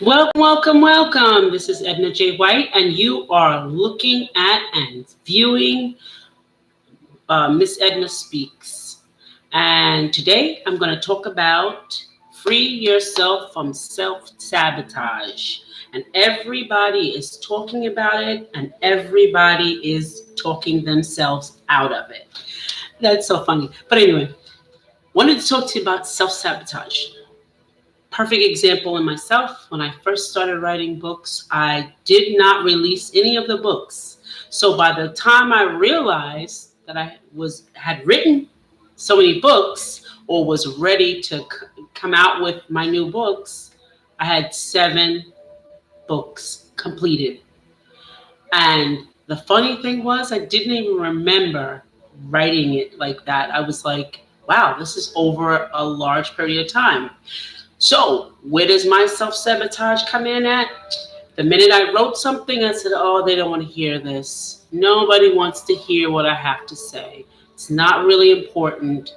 Welcome, welcome, welcome. This is Edna J. White, and you are looking at and viewing Miss Edna Speaks. And today I'm going to talk about free yourself from self-sabotage. And everybody is talking about it, and everybody is talking themselves out of it. That's so funny. But anyway, wanted to talk to you about self-sabotage. Perfect example in myself. When I first started writing books, I did not release any of the books. So by the time I realized that I had written so many books or was ready to come out with my new books, I had 7 books completed. And the funny thing was, I didn't even remember writing it like that. I was like, wow, this is over a large period of time. So, where does my self-sabotage come in at? The minute I wrote something, I said, oh, they don't want to hear this. Nobody wants to hear what I have to say. It's not really important.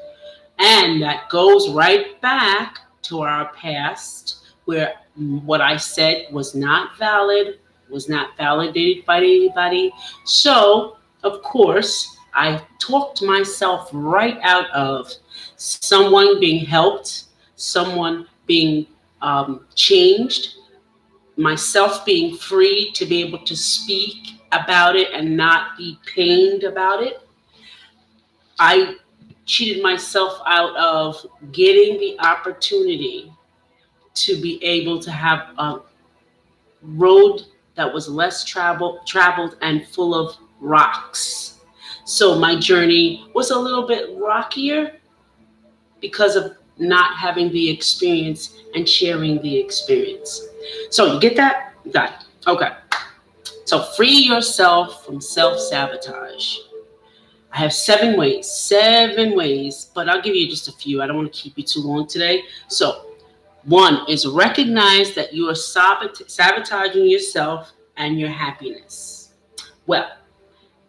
And that goes right back to our past, where what I said was not valid, was not validated by anybody. So, of course, I talked myself right out of someone being helped, someone being changed, myself being free to be able to speak about it and not be pained about it. I cheated myself out of getting the opportunity to be able to have a road that was less traveled and full of rocks. So my journey was a little bit rockier because of not having the experience and sharing the experience. So you get that? You got it. Okay. So free yourself from self-sabotage. I have 7 ways, but I'll give you just a few. I don't want to keep you too long today. So 1 is recognize that you are sabotaging yourself and your happiness. Well,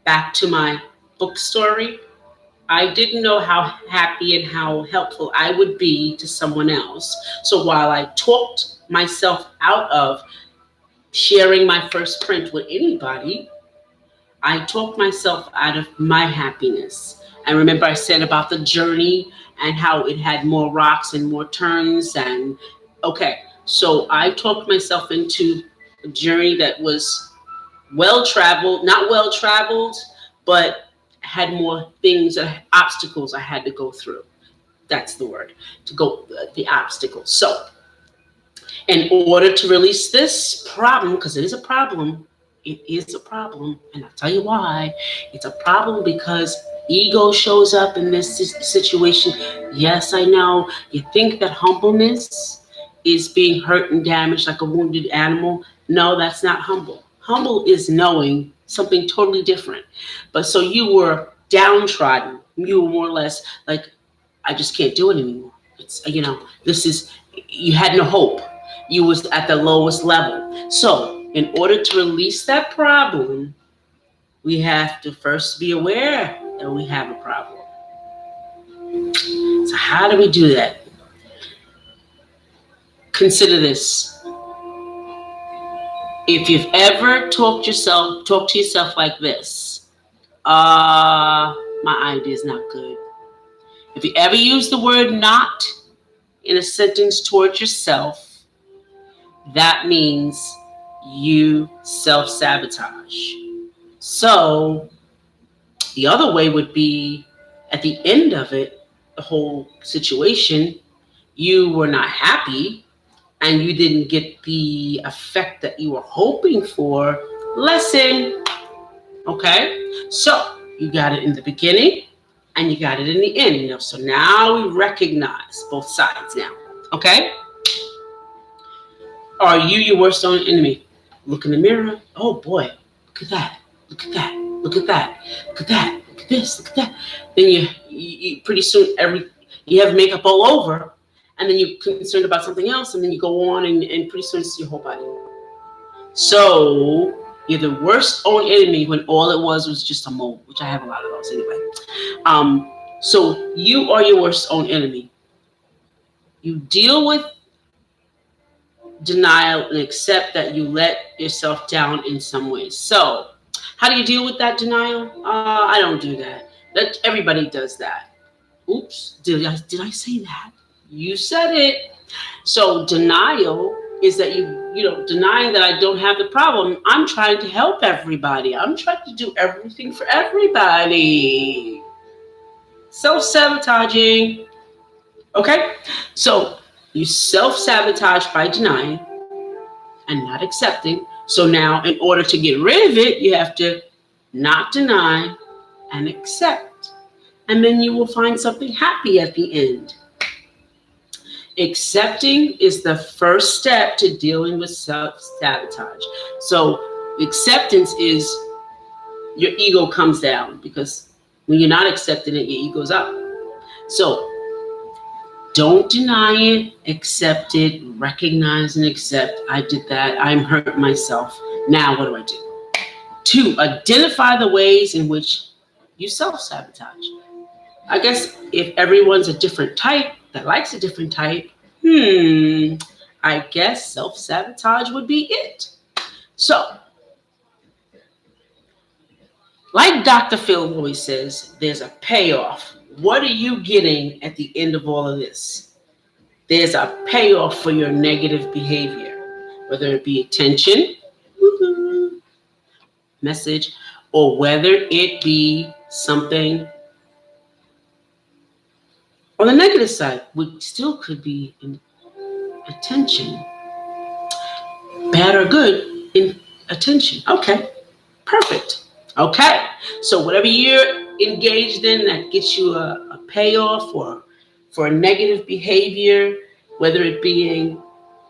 back to my book story. I didn't know how happy and how helpful I would be to someone else. So while I talked myself out of sharing my first print with anybody, I talked myself out of my happiness. And remember I said about the journey and how it had more rocks and more turns. And okay, so I talked myself into a journey that was not well traveled, but had more things, obstacles I had to go through. That's the word, to go the obstacles. So in order to release this problem, because it is a problem, and I'll tell you why. It's a problem because ego shows up in this situation. Yes, I know. You think that humbleness is being hurt and damaged like a wounded animal. No, that's not humble. Humble is knowing something totally different. But so you were downtrodden. You were more or less like, I just can't do it anymore. It's, you had no hope. You was at the lowest level. So in order to release that problem, we have to first be aware that we have a problem. So how do we do that? Consider this. If you've ever talked to yourself like this, my idea is not good. If you ever use the word not in a sentence towards yourself, that means you self-sabotage. So the other way would be at the end of it, the whole situation, you were not happy and you didn't get the effect that you were hoping for. Lesson. Okay? So you got it in the beginning and you got it in the end. So now we recognize both sides now. Okay? Are you your worst own enemy? Look in the mirror. Oh boy, look at that. Look at that. Look at that. Look at that. Look at this. Look at that. Then you pretty soon you have makeup all over, and then you're concerned about something else, and then you go on and pretty soon it's your whole body. So you're the worst own enemy when all it was just a mole, which I have a lot of those anyway. So you are your worst own enemy. You deal with denial, and accept that you let yourself down in some ways. So, how do you deal with that denial? I don't do that. Everybody does that. Oops, did I say that? You said it. So denial is that denying that I don't have the problem. I'm trying to help everybody. I'm trying to do everything for everybody. Self-sabotaging. Okay? So you self-sabotage by denying and not accepting. So now in order to get rid of it, you have to not deny and accept. And then you will find something happy at the end. Accepting is the first step to dealing with self-sabotage. So acceptance is your ego comes down, because when you're not accepting it, your ego's up. So don't deny it, accept it, recognize and accept. I did that. I'm hurt myself. Now what do I do? 2, identify the ways in which you self-sabotage. I guess if everyone's a different type that likes a different type, I guess self-sabotage would be it. So, like Dr. Phil always says, there's a payoff. What are you getting at the end of all of this? There's a payoff for your negative behavior, whether it be attention, message, or whether it be something on the negative side, which still could be in attention. Bad or good in attention. Okay, perfect. Okay, so whatever you're engaged in that gets you a payoff or for a negative behavior, whether it being,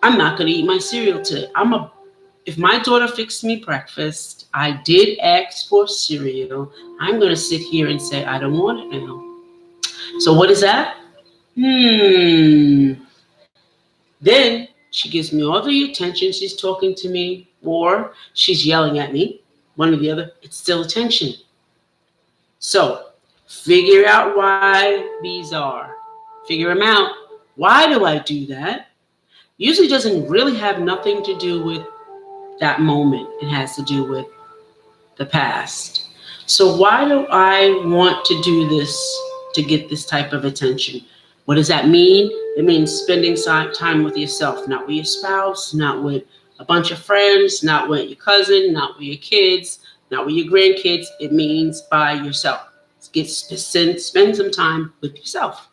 I'm not going to eat my cereal today. If my daughter fixed me breakfast, I did ask for cereal. I'm going to sit here and say, I don't want it now. So what is that? Then she gives me all the attention. She's talking to me, or she's yelling at me. One or the other. It's still attention. So figure out why these are. Figure them out. Why do I do that? Usually doesn't really have nothing to do with that moment. It has to do with the past. So why do I want to do this to get this type of attention? What does that mean? It means spending time with yourself, not with your spouse, not with a bunch of friends, not with your cousin, not with your kids, not with your grandkids. It means by yourself. Spend some time with yourself.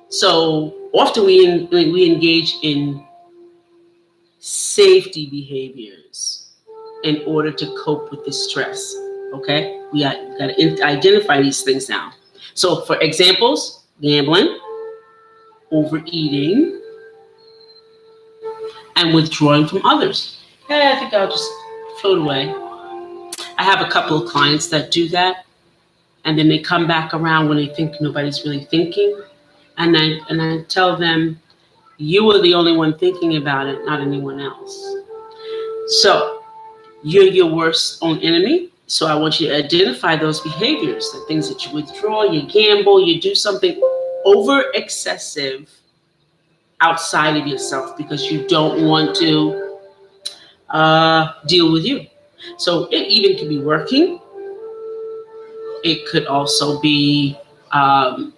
So often we engage in safety behaviors in order to cope with the stress. Okay, we got to identify these things now. So for examples, gambling, overeating, and withdrawing from others. I think I'll just float away. I have a couple of clients that do that, and then they come back around when they think nobody's really thinking, and I tell them, you are the only one thinking about it, not anyone else. So you're your worst own enemy. So I want you to identify those behaviors, the things that you withdraw, you gamble, you do something over excessive outside of yourself because you don't want to deal with you. So it even could be working. It could also be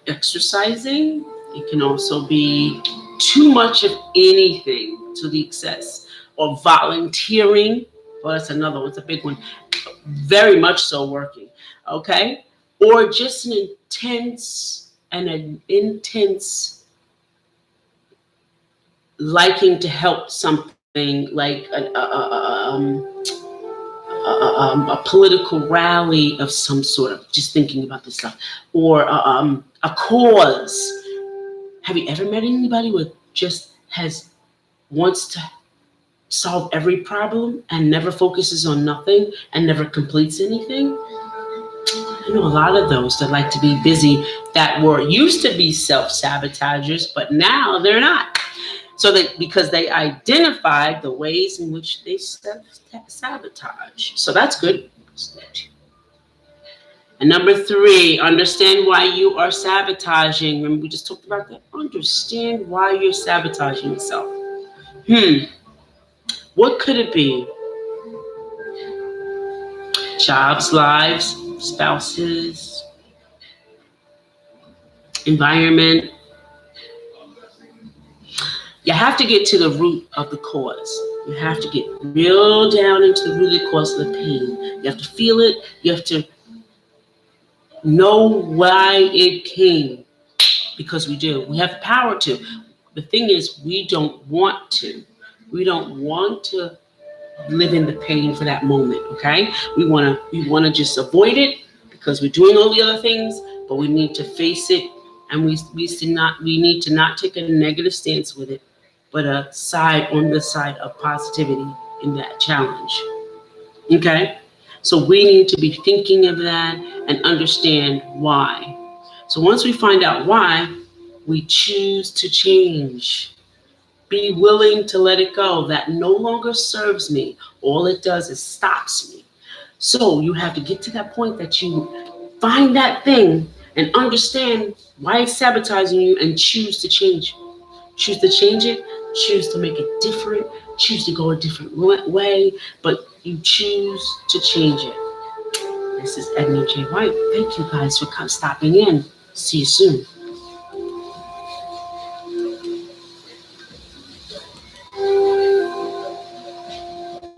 exercising. It can also be too much of anything to the excess, or volunteering. Oh, that's another one. It's a big one. Very much so working. Okay? Or just an intense liking to help something, like a political rally of some sort, of just thinking about this stuff, or a cause. Have you ever met anybody who just wants to solve every problem and never focuses on nothing and never completes anything? I know a lot of those that like to be busy, that used to be self-sabotagers, but now they're not. So because they identified the ways in which they self-sabotage. So that's good. And number 3, understand why you are sabotaging. Remember, we just talked about that. Understand why you're sabotaging yourself. What could it be? Jobs, lives, spouses, environment. You have to get to the root of the cause. You have to get real down into the root of the cause of the pain. You have to feel it. You have to know why it came. Because we do. We have the power to. The thing is, we don't want to. We don't want to live in the pain for that moment, okay? We want to just avoid it because we're doing all the other things, but we need to face it, and we need to not take a negative stance with it, but on the side of positivity in that challenge. Okay? So we need to be thinking of that and understand why. So once we find out why, we choose to change. Be willing to let it go. That no longer serves me. All it does is stops me. So you have to get to that point that you find that thing and understand why it's sabotaging you and choose to change. Choose to change it. Choose to make it different. Choose to go a different way. But you choose to change it. This is Edna J. White. Thank you guys for stopping in. See you soon.